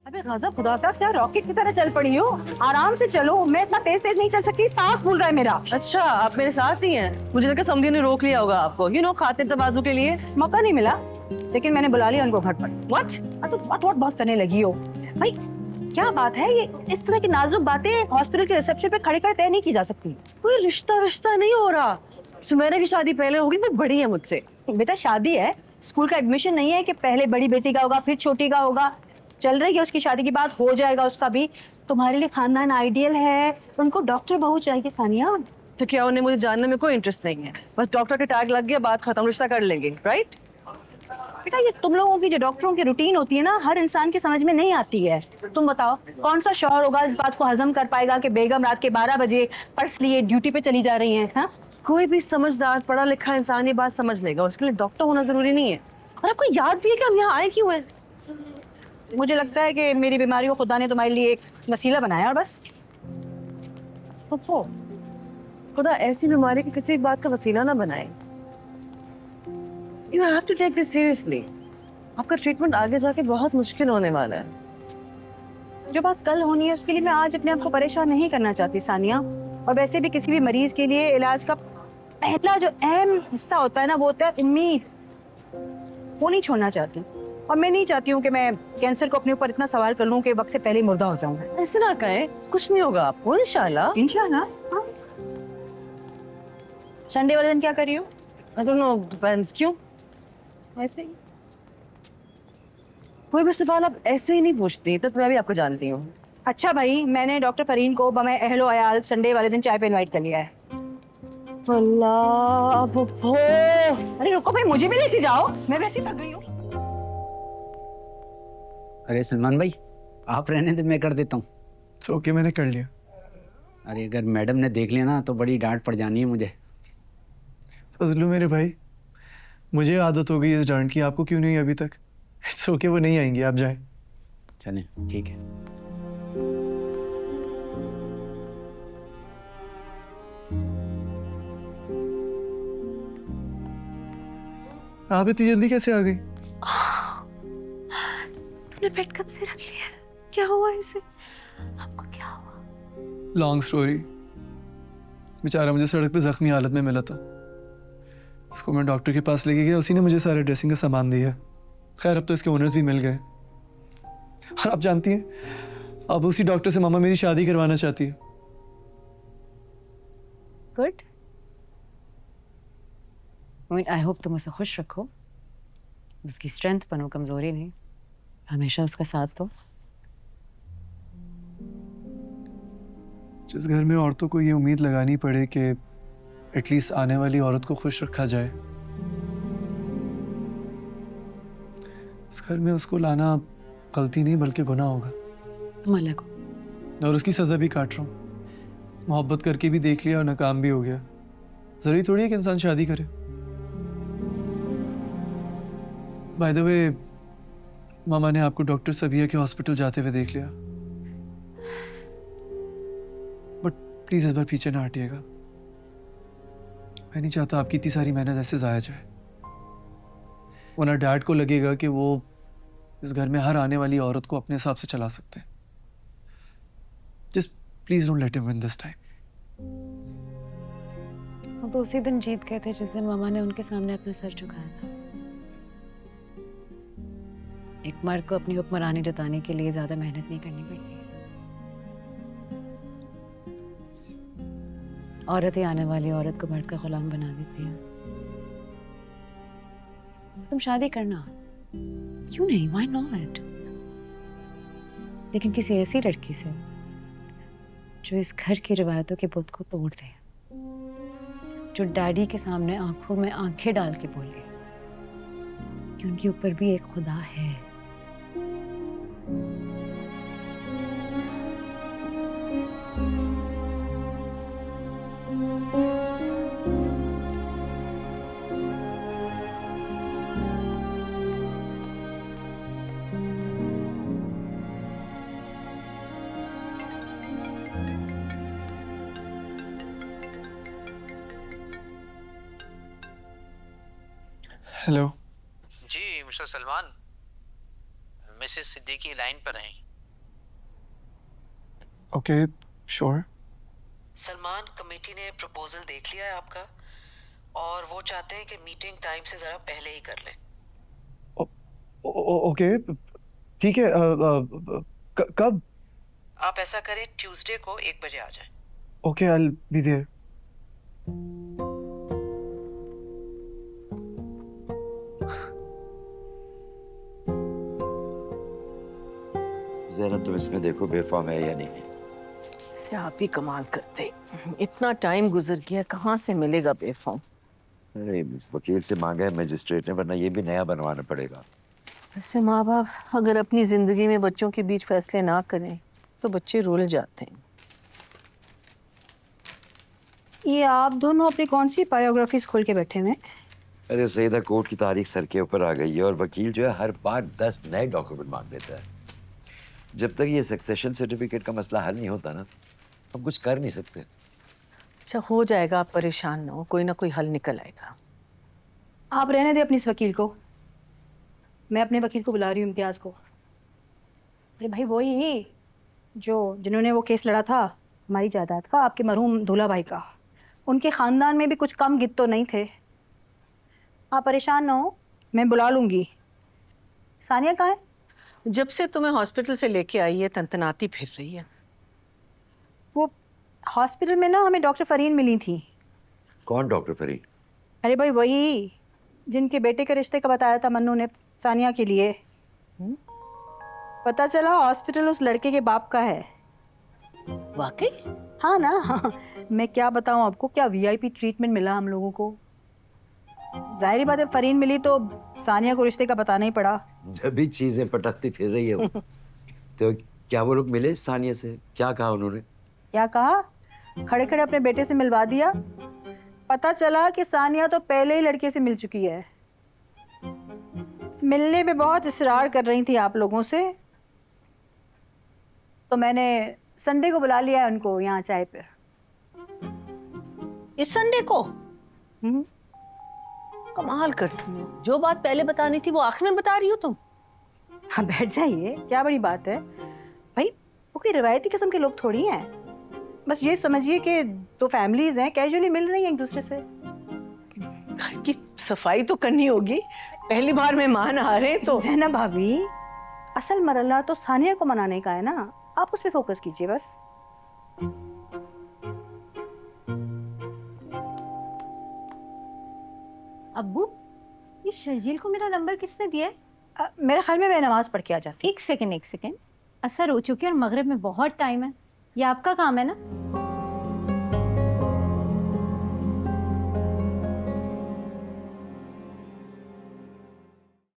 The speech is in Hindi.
अबे गजब खुदा का, क्या रॉकेट की तरह चल पड़ी हो। आराम से चलो, मैं इतना तेज तेज नहीं चल सकती, सांस फूल रहा है मेरा। अच्छा, आप मेरे साथ ही हैं। मुझे लगा समझी ने रोक लिया होगा आपको, खाते तवाज़ु के लिए। मौका नहीं मिला, लेकिन मैंने बुला लिया उनको घर पर। व्हाट? तो व्हाट बहुत करने लगी हो भाई। क्या बात है, ये इस तरह की नाजुक बातें हॉस्पिटल के रिसेप्शन पे खड़े खड़े तय नहीं की जा सकती। कोई रिश्ता नहीं हो रहा। सुमेरा की शादी पहले होगी, वो बड़ी है मुझसे। बेटा शादी है, स्कूल का एडमिशन नहीं है कि पहले बड़ी बेटी का होगा फिर छोटी का होगा। चल रही है उसकी शादी के बाद हो जाएगा उसका भी। तुम्हारे लिए खानदान आइडियल है, उनको डॉक्टर बहू चाहिए सानिया। तो क्या उन्हें मुझे जानने में कोई इंटरेस्ट नहीं है? बस डॉक्टर के टैग लग गया, बात खत्म, रिश्ता कर लेंगे, राइट? बेटा ये तुम लोगों की जो डॉक्टरों की रूटीन होती है ना, हर इंसान की समझ में नहीं आती है। तुम बताओ कौन सा शौहर होगा इस बात को हजम कर पाएगा कि बेगम रात के 12 बजे पर्स लिए ड्यूटी पे चली जा रही हैं। हाँ, कोई भी समझदार पढ़ा लिखा इंसान ये बात समझ लेगा, उसके लिए डॉक्टर होना जरूरी नहीं है। और आपको याद भी है कि हम यहाँ आए क्यों हैं? मुझे लगता है कि मेरी बीमारी को खुदा ने तुम्हारे लिए एक वसीला बनाया और बस। तो खुदा ऐसी बीमारी की किसी बात का वसीला ना बनाए। You have to take this seriously. आपका ट्रीटमेंट आगे जाके बहुत मुश्किल होने वाला है। जो बात कल होनी है उसके लिए मैं आज अपने आप को परेशान नहीं करना चाहती सानिया। और वैसे भी किसी भी मरीज के लिए इलाज का पहला जो अहम हिस्सा होता है ना, वो होता है उम्मीद। वो नहीं छोड़ना चाहती, और मैं नहीं चाहती हूँ कि मैं कैंसर को अपने ऊपर इतना सवार कर लूँ कि वक्त से पहले ही मुर्दा हो जाऊँ। ऐसे ना कहें, कुछ नहीं होगा आपको, इंशाल्लाह। इंशाल्लाह। हाँ। संडे वाले दिन क्या कर रही हो? I don't know, depends. क्यों? ऐसे ही। कोई भी सवाल आप ऐसे ही नहीं पूछती, तो मैं भी आपको जानती हूँ। अच्छा भाई, मैंने डॉक्टर फरीन को बमे अहलो अयाल संडे वाले दिन चाय पे इनवाइट कर लिया है। अल्लाह, अरे रुको भाई, मुझे भी लेके जाओ, मैं वैसे थक गई हूँ। अरे सलमान भाई, आप रहने दे, मैं कर देता हूँ। ओके, मैंने कर लिया। अरे अगर मैडम ने देख लिया ना तो बड़ी डांट पड़ जानी है मुझे। फजलू मेरे भाई, मुझे आदत हो गई इस डांट की, आपको क्यों नहीं अभी तक? इट्स ओके, वो नहीं आएंगी, आप जाएं। चलें, ठीक है। आप इतनी जल्दी कैसे आ गई? तुमने बेड कब से रख लिया? क्या हुआ इसे? आपको क्या हुआ? Long story. बेचारा मुझे सड़क पे जख्मी हालत में मिला था, उसको मैं डॉक्टर के पास लेके गया, उसी ने मुझे सारे ड्रेसिंग का सामान दिया। खैर अब तो इसके ओनर्स भी मिल गए, और आप जानती हैं, अब उसी डॉक्टर से मामा मेरी शादी करवाना चाहती है। गुड। आई होप तुम उसे खुश रखो, उसकी स्ट्रेंथ बनो, कमजोरी नहीं। हमेशा उसका साथ दो। जिस घर में औरतों को ये उम्मीद लगानी पड़े कि एटलीस्ट आने वाली औरत को खुश रखा जाए, उस घर में उसको लाना गलती नहीं बल्कि गुनाह होगा। तुम अल्लाह को। और उसकी सजा भी काट रहा हूँ। मोहब्बत करके भी देख लिया और नाकाम भी हो गया। जरूरी थोड़ी है कि इंसान शादी करे। बाय द वे, मामा ने आपको डॉक्टर सबिया के हॉस्पिटल जाते हुए देख लिया, बट प्लीज इस बार पीछे ना हटिएगा। मैं नहीं चाहता आपकी इतनी सारी मेहनत ऐसे जाया जाए, वरना डैड को लगेगा कि वो इस घर में हर आने वाली औरत को अपने हिसाब से चला सकते हैं। Just please don't let him win this time. वो तो उसी दिन जीत गए थे जिस दिन मामा ने उनके सामने अपना सर झुकाया था। एक मर्द को अपनी हुक्मरानी जताने के लिए ज्यादा मेहनत नहीं करनी पड़ती। औरतें आने वाली औरत को मर्द का गुलाम बना देती है। तुम शादी करना, क्यों नहीं, व्हाई नॉट? लेकिन किसी ऐसी लड़की से जो इस घर की रिवायतों के बुत को तोड़ दे, जो डैडी के सामने आंखों में आंखें डाल के बोले कि उनके ऊपर भी एक खुदा है। हेलो जी mister Salman, missus Siddiqui line पर हैं। Okay sure. सलमान, कमेटी ने प्रपोजल देख लिया है आपका और वो चाहते हैं कि मीटिंग टाइम से जरा पहले ही कर लें। ओके ठीक है। कब? आप ऐसा करें, ट्यूसडे को 1 बजे आ जाएं। Okay I will be there. जरा तुम इसमें देखो बेफाम है या नहीं। आप ही कमाल करते, इतना टाइम गुजर गया, कहाँ से मिलेगा बेफॉर्म। अरे वकील से मांगा है मजिस्ट्रेट ने, वरना ये भी नया बनवाना पड़ेगा। वैसे माँ बाप अगर अपनी जिंदगी में बच्चों के बीच फैसले ना करें तो बच्चे रुल जाते हैं। ये आप दोनों अपनी कौन सी बायोग्राफीज खोल के बैठे हुए हैं? अरे सईदा, कोर्ट की तारीख सर के ऊपर आ गई है और वकील जो है हर बार 10 नए डॉक्यूमेंट मांग लेता है। जब तक ये सक्सेशन सर्टिफिकेट का मसला हल नहीं होता ना, हम कुछ कर नहीं सकते। अच्छा हो जाएगा, आप परेशान ना हो, कोई ना कोई हल निकल आएगा। आप रहने दें अपनी इस वकील को, मैं अपने वकील को बुला रही हूँ, इम्तियाज़ को। अरे भाई वही जिन्होंने वो केस लड़ा था हमारी जायदाद का, आपके मरहूम दूल्हा भाई का। उनके ख़ानदान में भी कुछ कम गित तो नहीं थे। आप परेशान ना हो, मैं बुला लूँगी। सानिया कहाँ है? जब से तुम्हें हॉस्पिटल से लेके आई है तनतनाती फिर रही है। वो हॉस्पिटल में ना हमें डॉक्टर फरीन मिली थी। कौन डॉक्टर फरीद? अरे भाई वही जिनके बेटे के रिश्ते का बताया था मन्नू ने सानिया के लिए। पता चला हॉस्पिटल उस लड़के के बाप का है। वाकई? हाँ ना, हाँ। मैं क्या बताऊँ आपको, क्या वीआईपी ट्रीटमेंट मिला हम लोगों को। जाहिर बात है फरीन मिली तो सानिया को रिश्ते का बताना ही पड़ा। जब भी चीजें पटकती फिर रही है वो। तो क्या वो लोग मिले सानिया से? क्या कहा उन्होंने? क्या कहा? खड़े खड़े अपने बेटे से मिलवा दिया। पता चला कि सानिया तो पहले ही लड़के से मिल चुकी है। मिलने पे बहुत इसरार कर रही थी आप लोगों से, तो मैंने संडे को बुला लिया है उनको यहाँ चाय पे। इस संडे को? कमाल करती हो, जो बात पहले बतानी थी वो आखिर में बता रही हो तुम। हाँ बैठ जाइए, क्या बड़ी बात है भाई, वो कोई रिवायती किस्म के लोग थोड़ी हैं। बस ये समझिए कि दो फैमिलीज हैं, कैजुअली मिल रही हैं एक दूसरे से। घर की सफाई तो करनी होगी, पहली बार मेहमान आ रहे हैं तो। जैनब भाभी, असल मरला तो सानिया को मनाने का है ना, आप उस पे फोकस कीजिए बस। अब्बू, ये शर्जील को मेरा नंबर किसने दिया है? मेरे ख्याल में मैं नमाज पढ़ के आ जाती। एक सेकंड, असर हो चुकी है और मगरिब में बहुत टाइम है। ये आपका काम है ना?